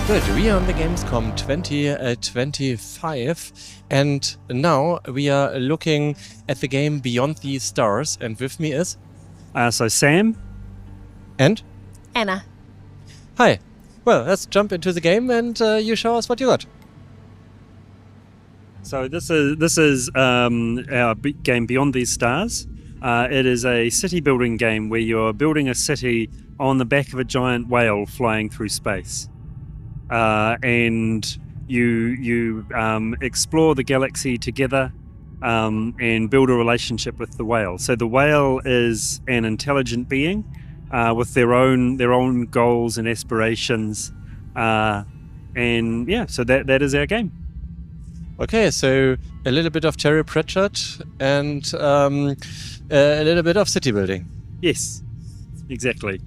Good, we are on the Gamescom 2025 and now we are looking at the game Beyond the Stars, and with me is... So Sam. And? Anna. Hi. Well, let's jump into the game and you show us what you got. So this is our game Beyond These Stars. It is a city building game where you're building a city on the back of a giant whale flying through space. And you explore the galaxy together and build a relationship with the whale. So the whale is an intelligent being with their own goals and aspirations, and yeah, so that is our game. Okay, so a little bit of Terry Pratchett and a little bit of city building. Yes, exactly.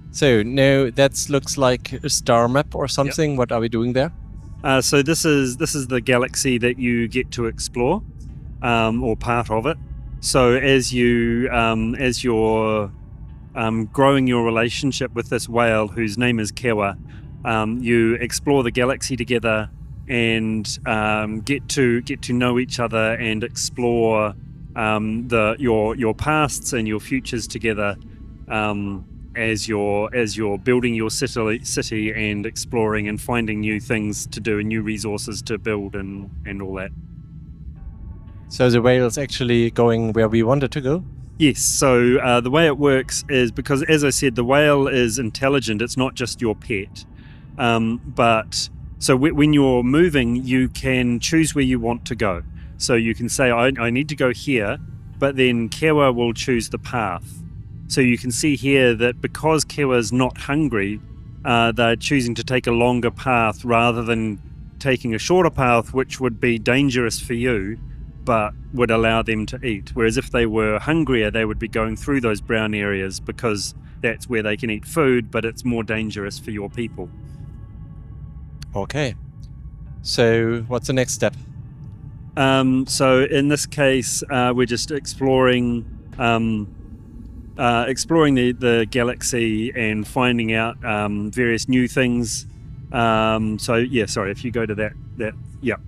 So now that looks like a star map or something. Yep. What are we doing there? So this is the galaxy that you get to explore, or part of it. So as you're growing your relationship with this whale, whose name is Kewa, you explore the galaxy together and get to know each other and explore your pasts and your futures together. As you're building your city and exploring and finding new things to do and new resources to build and all that. So the whale is actually going where we wanted to go? Yes, so the way it works is, because as I said, the whale is intelligent, it's not just your pet. But so when you're moving, you can choose where you want to go. So you can say, I need to go here, but then Kewa will choose the path. So you can see here that because Kewa's not hungry, they're choosing to take a longer path rather than taking a shorter path, which would be dangerous for you, but would allow them to eat. Whereas if they were hungrier, they would be going through those brown areas because that's where they can eat food, but it's more dangerous for your people. Okay. So what's the next step? So in this case, we're just exploring the galaxy and finding out various new things. So yeah, sorry, if you go to that yep.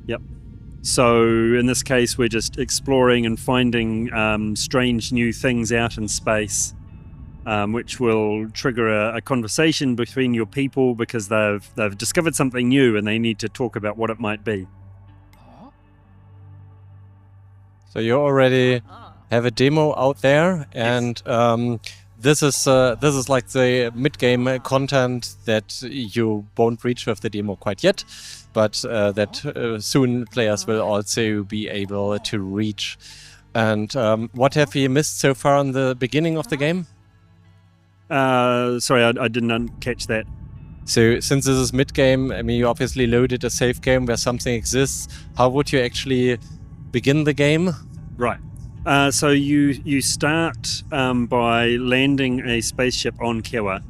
Yep. So in this case, we're just exploring and finding strange new things out in space, which will trigger a conversation between your people because they've discovered something new and they need to talk about what it might be. So you already have a demo out there, and this is like the mid-game content that you won't reach with the demo quite yet, but that soon players will also be able to reach. And what have we missed so far in the beginning of the game? Sorry, I didn't catch that. So since this is mid-game, I mean, you obviously loaded a save game where something exists. How would you actually begin the game? Right. So you start by landing a spaceship on Kewa.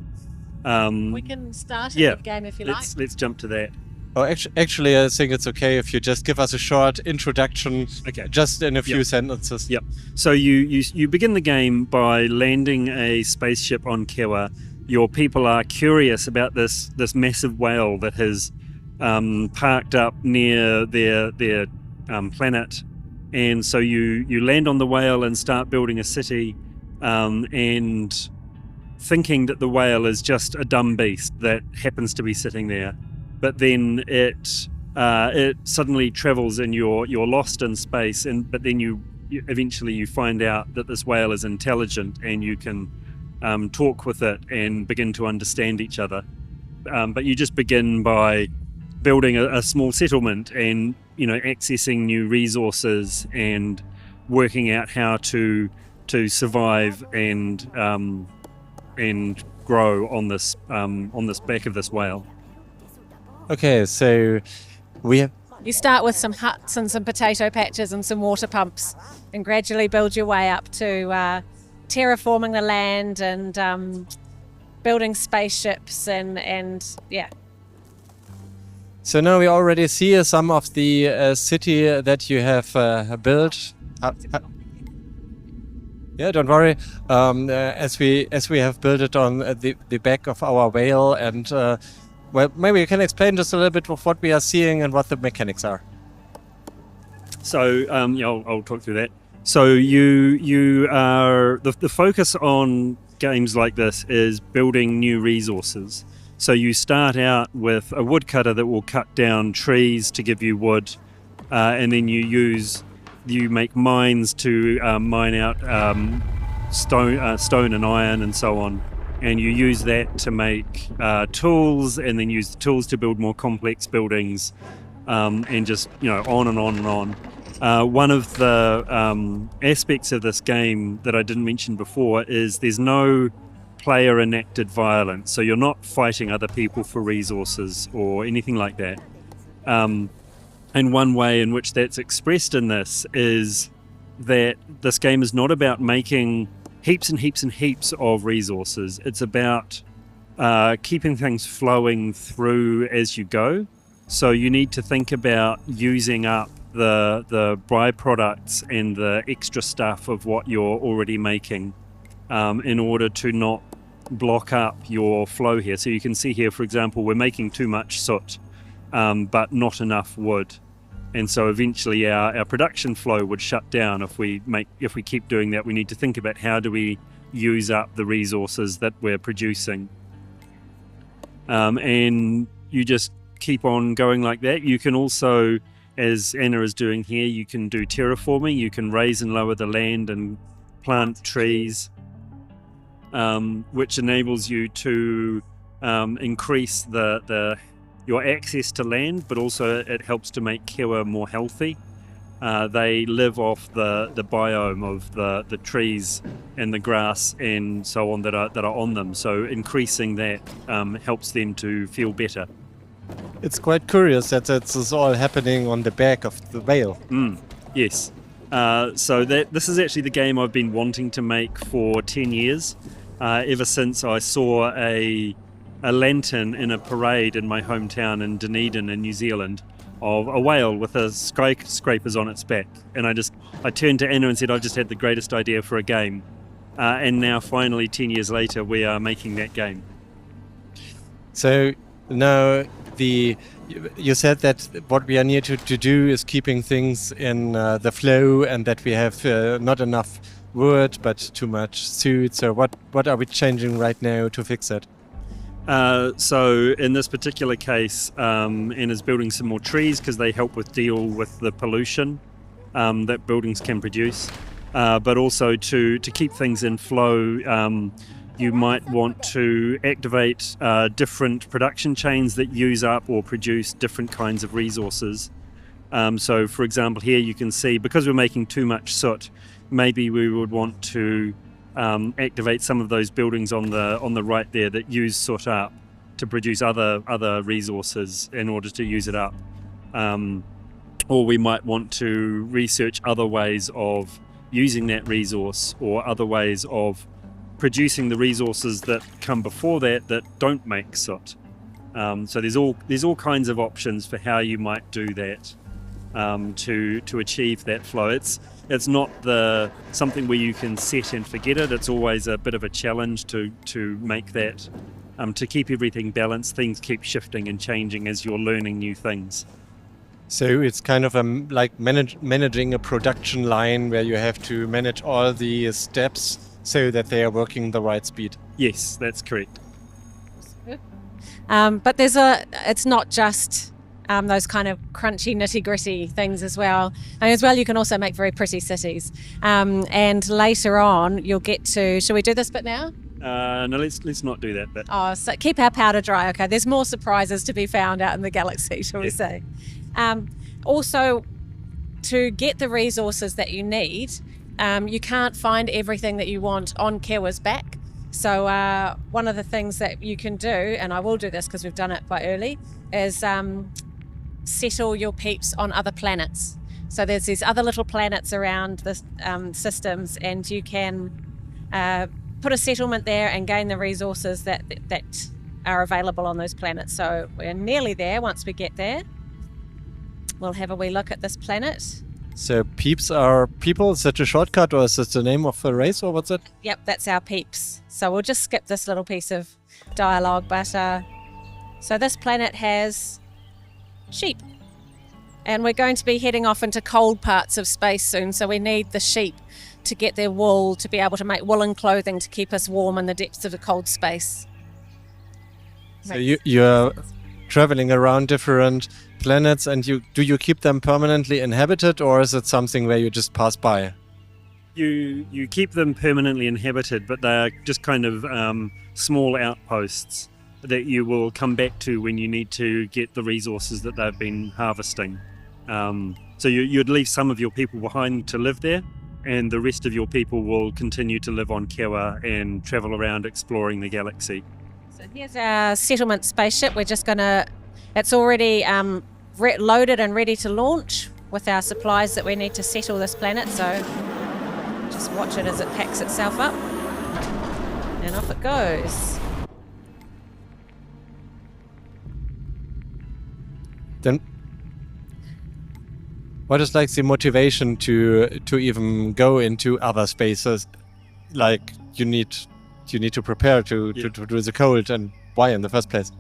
We can start the game if you like. Let's jump to that. Oh, actually, I think it's okay if you just give us a short introduction, just in a few sentences. Yep. So you begin the game by landing a spaceship on Kewa. Your people are curious about this massive whale that has parked up near their planet. And so you land on the whale and start building a city, and thinking that the whale is just a dumb beast that happens to be sitting there. But then it suddenly travels and you're lost in space, but then you eventually find out that this whale is intelligent and you can talk with it and begin to understand each other. But you just begin by building a small settlement and accessing new resources and working out how to survive and grow on this back of this whale. Okay, so you start with some huts and some potato patches and some water pumps, and gradually build your way up to terraforming the land and building spaceships and yeah. So now we already see some of the city that you have built. Yeah, don't worry. As we have built it on the back of our whale, and well, maybe you can explain just a little bit of what we are seeing and what the mechanics are. So yeah, I'll talk through that. So you are the focus on games like this is building new resources. So you start out with a woodcutter that will cut down trees to give you wood, and then you make mines to mine out stone and iron and so on, and you use that to make tools, and then use the tools to build more complex buildings, and just on and on and on. One of the aspects of this game that I didn't mention before is there's no player enacted violence, so you're not fighting other people for resources or anything like that. And one way in which that's expressed in this is that this game is not about making heaps and heaps and heaps of resources. It's about keeping things flowing through as you go. So you need to think about using up the byproducts and the extra stuff of what you're already making in order to not block up your flow here. So you can see here, for example, we're making too much soot, but not enough wood, and so eventually our production flow would shut down. If we keep doing that, we need to think about how do we use up the resources that we're producing, and you just keep on going like that. You can also, as Anna is doing here, you can do terraforming. You can raise and lower the land and plant trees, which enables you to increase your access to land, but also it helps to make Kiwa more healthy. They live off the biome of the trees and the grass and so on that are on them. So increasing that helps them to feel better. It's quite curious that this is all happening on the back of the whale. Yes. So this is actually the game I've been wanting to make for 10 years, ever since I saw a lantern in a parade in my hometown in Dunedin in New Zealand of a whale with a skyscrapers on its back. And I turned to Anna and said, I've just had the greatest idea for a game. And now finally, 10 years later, we are making that game. So now you said that what we are near to do is keeping things in the flow, and that we have not enough wood but too much soot. So what are we changing right now to fix it? So in this particular case, Anna's building some more trees because they help deal with the pollution that buildings can produce, but also to keep things in flow. You might want to activate different production chains that use up or produce different kinds of resources. So for example, here you can see, because we're making too much soot, maybe we would want to activate some of those buildings on the right there that use soot up to produce other resources in order to use it up. Or we might want to research other ways of using that resource, or other ways of producing the resources that come before that don't make soot. So there's all kinds of options for how you might do that to achieve that flow. It's not something where you can set and forget it. It's always a bit of a challenge to make that, to keep everything balanced. Things keep shifting and changing as you're learning new things. So it's kind of like managing a production line where you have to manage all the steps so that they are working the right speed. Yes, that's correct. But it's not just those kind of crunchy, nitty-gritty things as well. And as well, you can also make very pretty cities. And later on, you'll get to... Shall we do this bit now? No, let's not do that bit. Oh, so keep our powder dry. Okay, there's more surprises to be found out in the galaxy, shall we say. Also, to get the resources that you need, you can't find everything that you want on Kiwa's back. So one of the things that you can do, and I will do this because we've done it quite early, is settle your peeps on other planets. So there's these other little planets around the systems, and you can put a settlement there and gain the resources that are available on those planets. So we're nearly there. Once we get there, we'll have a wee look at this planet. So peeps are people? Is that a shortcut or is that the name of a race or what's it? Yep, that's our peeps. So we'll just skip this little piece of dialogue. But so this planet has sheep. And we're going to be heading off into cold parts of space soon. So we need the sheep to get their wool, to be able to make woolen clothing to keep us warm in the depths of the cold space. So you're traveling around different planets, and do you keep them permanently inhabited, or is it something where you just pass by? You keep them permanently inhabited, but they are just kind of small outposts that you will come back to when you need to get the resources that they've been harvesting. So you'd leave some of your people behind to live there, and the rest of your people will continue to live on Kewa and travel around exploring the galaxy. So here's our settlement spaceship. We're just gonna, it's already loaded and ready to launch with our supplies that we need to settle this planet. So just watch it as it packs itself up and off it goes. Then what is like the motivation to even go into other spaces? Like you need to prepare to do the cold, and why in the first place?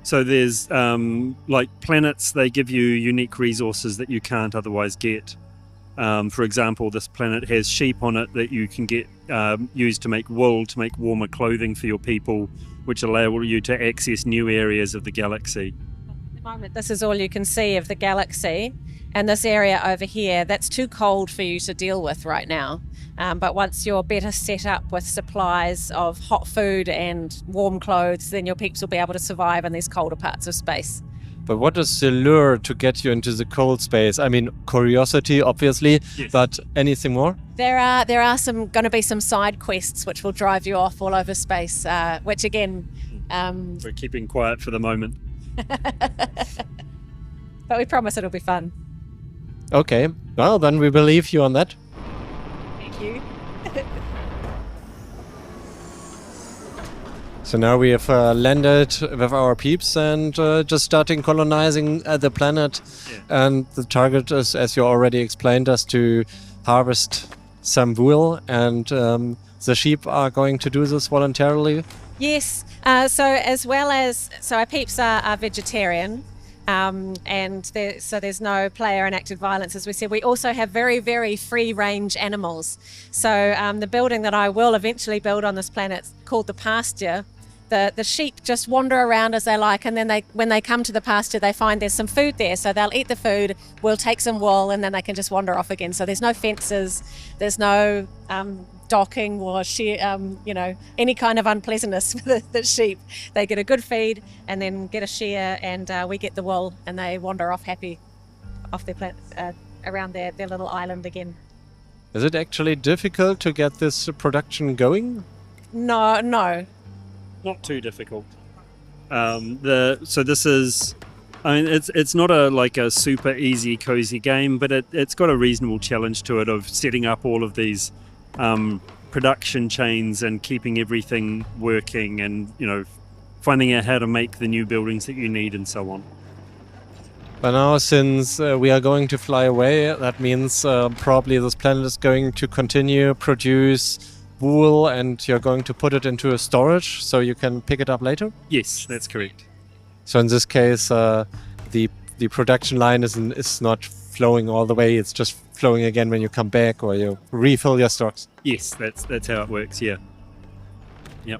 So there's like planets, they give you unique resources that you can't otherwise get. For example, this planet has sheep on it that you can get used to make wool, to make warmer clothing for your people, which allow you to access new areas of the galaxy. At the moment, this is all you can see of the galaxy, and this area over here, that's too cold for you to deal with right now. But once you're better set up with supplies of hot food and warm clothes, then your peeps will be able to survive in these colder parts of space. But what is the lure to get you into the cold space? I mean, curiosity, obviously, yes. But anything more? There are going to be some side quests which will drive you off all over space, which again... We're keeping quiet for the moment. But we promise it'll be fun. Okay, well, then we believe you on that. Thank you. So now we have landed with our peeps and just starting colonizing the planet. Yeah. And the target is, as you already explained us, to harvest some wool, and the sheep are going to do this voluntarily. Yes, so our peeps are vegetarian. And there's no player enacted violence, as we said. We also have very, very free range animals. So the building that I will eventually build on this planet, called the pasture, the sheep just wander around as they like, and then when they come to the pasture, they find there's some food there, so they'll eat the food, we'll take some wool, and then they can just wander off again. So there's no fences, there's no docking or any kind of unpleasantness for the sheep. They get a good feed and then get a share, and we get the wool, and they wander off happy off their planet, around their little island again. Is it actually difficult to get this production going? No. Not too difficult. So this is, I mean, it's not a super easy, cozy game, but it's got a reasonable challenge to it of setting up all of these production chains and keeping everything working, and finding out how to make the new buildings that you need and so on. But now, since we are going to fly away, that means probably this planet is going to continue produce wool, and you're going to put it into a storage so you can pick it up later? Yes, that's correct. So in this case, the production line is not flowing all the way, it's just flowing again when you come back, or you refill your stocks? Yes, that's how it works, yeah. Yep.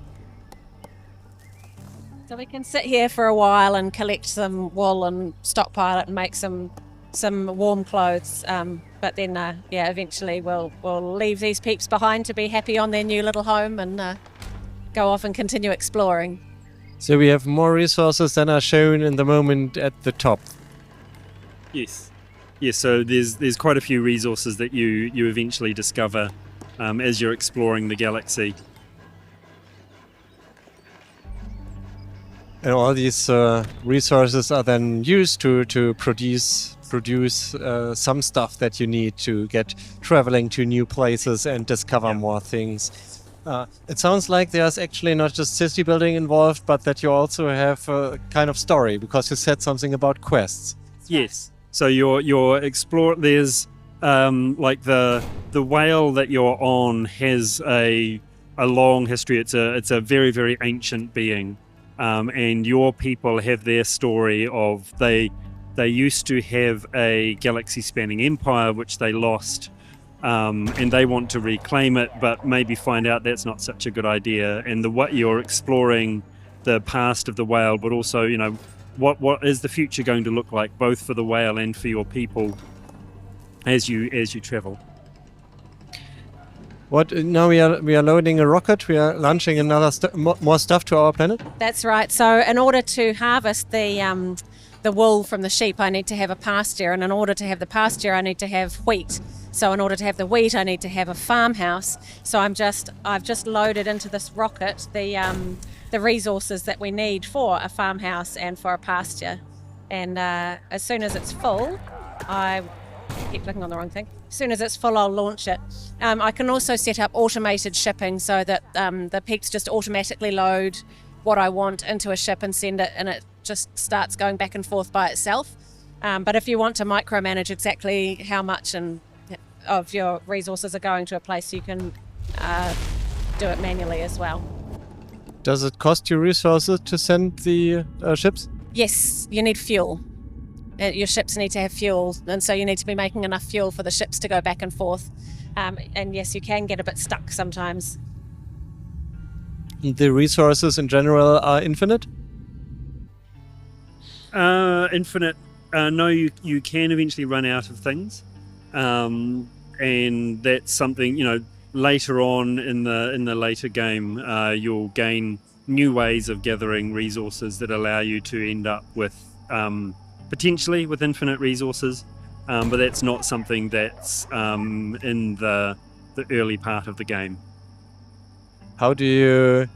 So we can sit here for a while and collect some wool and stockpile it and make some warm clothes. But then, eventually we'll leave these peeps behind to be happy on their new little home and go off and continue exploring. So we have more resources than are shown in the moment at the top. Yes. Yes, so there's quite a few resources that you eventually discover as you're exploring the galaxy. And all these resources are then used to produce some stuff that you need to get traveling to new places and discover more things. It sounds like there's actually not just city building involved, but that you also have a kind of story, because you said something about quests. Yes. So you're explore. There's like the whale that you're on has a long history. It's a very, very ancient being, and your people have their story of they used to have a galaxy-spanning empire which they lost, and they want to reclaim it, but maybe find out that's not such a good idea. And what you're exploring the past of the whale, but also, you know, what is the future going to look like, both for the whale and for your people as you travel. What now? We are loading a rocket. We are launching another more stuff to our planet. That's right. So in order to harvest the wool from the sheep, I need to have a pasture, and in order to have the pasture, I need to have wheat. So in order to have the wheat, I need to have a farmhouse. So I've just loaded into this rocket the resources that we need for a farmhouse and for a pasture. And as soon as it's full, I keep clicking on the wrong thing. As soon as it's full, I'll launch it. I can also set up automated shipping so that the peeps just automatically load what I want into a ship and send it, and it just starts going back and forth by itself. But if you want to micromanage exactly how much of your resources are going to a place, you can do it manually as well. Does it cost you resources to send the ships? Yes, you need fuel. Your ships need to have fuel, and so you need to be making enough fuel for the ships to go back and forth. And yes, you can get a bit stuck sometimes. The resources in general are infinite? Infinite. No, you can eventually run out of things, and that's something, you know, later on in the later game, you'll gain new ways of gathering resources that allow you to end up with potentially with infinite resources, but that's not something that's in the early part of the game. How do you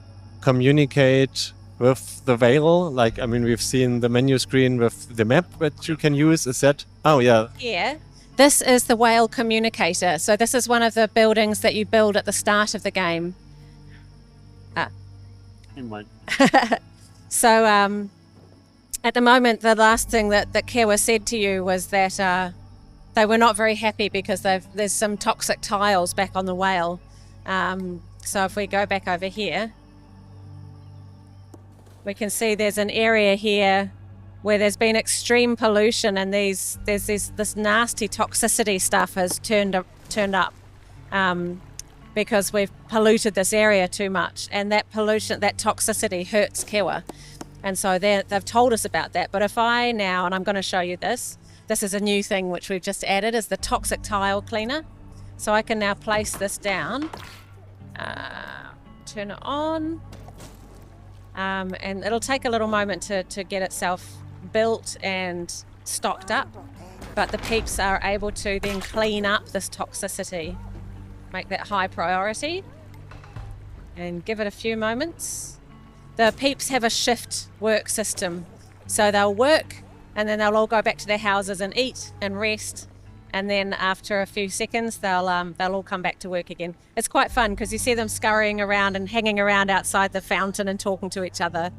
communicate with the whale? Like, I mean, we've seen the menu screen with the map that you can use. Is that? Oh, yeah. Yeah. This is the whale communicator. So this is one of the buildings that you build at the start of the game. So at the moment, the last thing that Kewa said to you was that they were not very happy because there's some toxic tiles back on the whale. So if we go back over here, we can see there's an area here where there's been extreme pollution, and this nasty toxicity stuff has turned up because we've polluted this area too much, and that pollution, that toxicity hurts Kewa. And so they've told us about that. But if I now, and I'm going to show you this is a new thing which we've just added, is the toxic tile cleaner. So I can now place this down, turn it on, and it'll take a little moment to get itself built and stocked up. But the peeps are able to then clean up this toxicity, make that high priority, and give it a few moments. The peeps have a shift work system. So they'll work, and then they'll all go back to their houses and eat and rest. And then after a few seconds, they'll all come back to work again. It's quite fun because you see them scurrying around and hanging around outside the fountain and talking to each other.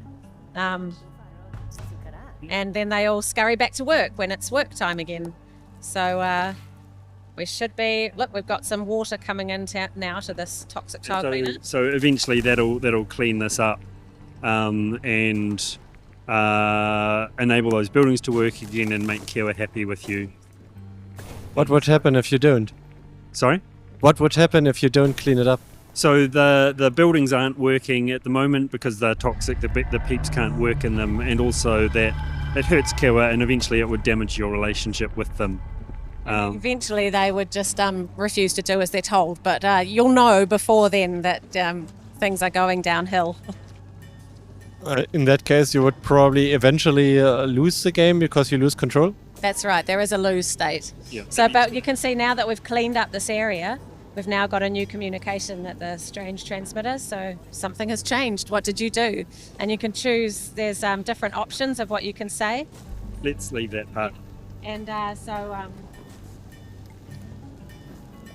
And then they all scurry back to work when it's work time again. So we should be, look, we've got some water coming in now to this toxic tile cleaner. So eventually that'll clean this up and enable those buildings to work again and make Kewa happy with you. What would happen if you don't? Sorry? What would happen if you don't clean it up? So the buildings aren't working at the moment because they're toxic. The peeps can't work in them, and also that hurts Kewa, and eventually it would damage your relationship with them. Eventually they would just refuse to do as they're told, but you'll know before then that things are going downhill. In that case, you would probably eventually lose the game because you lose control? That's right, there is a lose state. Yeah. So, but you can see now that we've cleaned up this area, we've now got a new communication at the strange transmitter, so something has changed. What did you do? And you can choose, there's different options of what you can say. Let's leave that part. And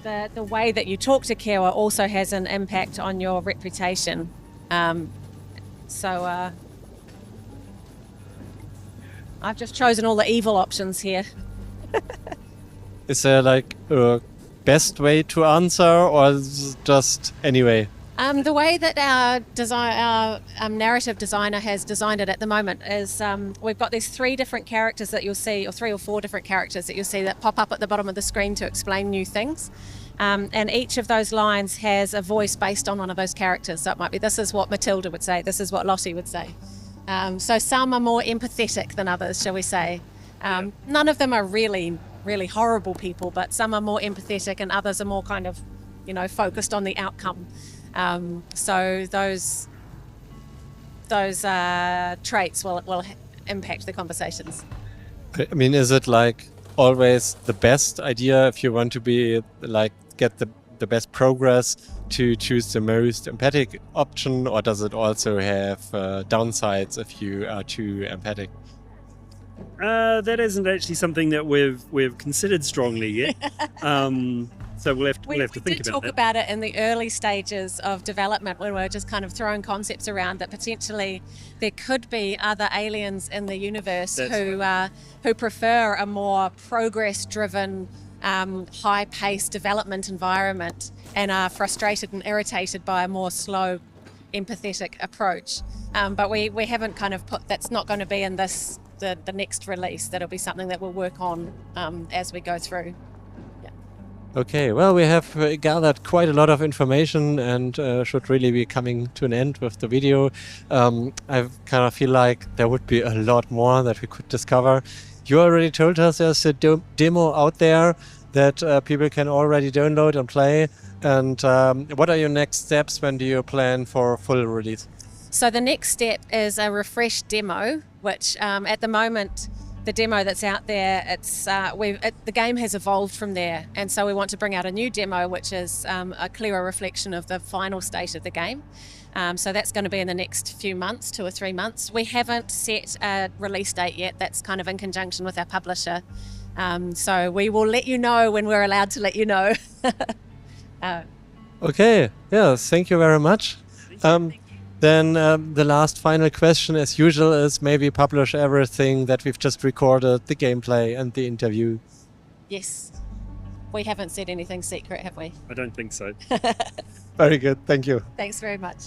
the way that you talk to Kewa also has an impact on your reputation. I've just chosen all the evil options here. Is there like a best way to answer, or is it just anyway? The way that our narrative designer has designed it at the moment is we've got these 3 different characters that you'll see, or 3 or 4 different characters that you'll see that pop up at the bottom of the screen to explain new things. And each of those lines has a voice based on one of those characters. So it might be, this is what Matilda would say, this is what Lottie would say. So some are more empathetic than others, shall we say. None of them are really, really horrible people, but some are more empathetic and others are more kind of, focused on the outcome. So those traits will impact the conversations. I mean, is it like always the best idea if you want to be like get the best progress to choose the most empathic option, or does it also have downsides if you are too empathic? That isn't actually something that we've considered strongly yet. So we'll have to think about that. We did talk about it in the early stages of development when we were just kind of throwing concepts around that potentially there could be other aliens in the universe who prefer a more progress-driven, high-paced development environment and are frustrated and irritated by a more slow, empathetic approach. But we haven't kind of that's not going to be in the next release. That'll be something that we'll work on as we go through. Okay, well, we have gathered quite a lot of information and should really be coming to an end with the video. I kind of feel like there would be a lot more that we could discover. You already told us there's a demo out there that people can already download and play. And what are your next steps? When do you plan for full release? So the next step is a refreshed demo, which at the moment, the demo that's out there, the game has evolved from there, and so we want to bring out a new demo which is a clearer reflection of the final state of the game. So that's going to be in the next few months, 2 or 3 months. We haven't set a release date yet. That's kind of in conjunction with our publisher. So we will let you know when we're allowed to let you know. Okay, yeah, thank you very much. Then the last final question, as usual, is maybe publish everything that we've just recorded, the gameplay and the interview. Yes. We haven't said anything secret, have we? I don't think so. Very good. Thank you. Thanks very much.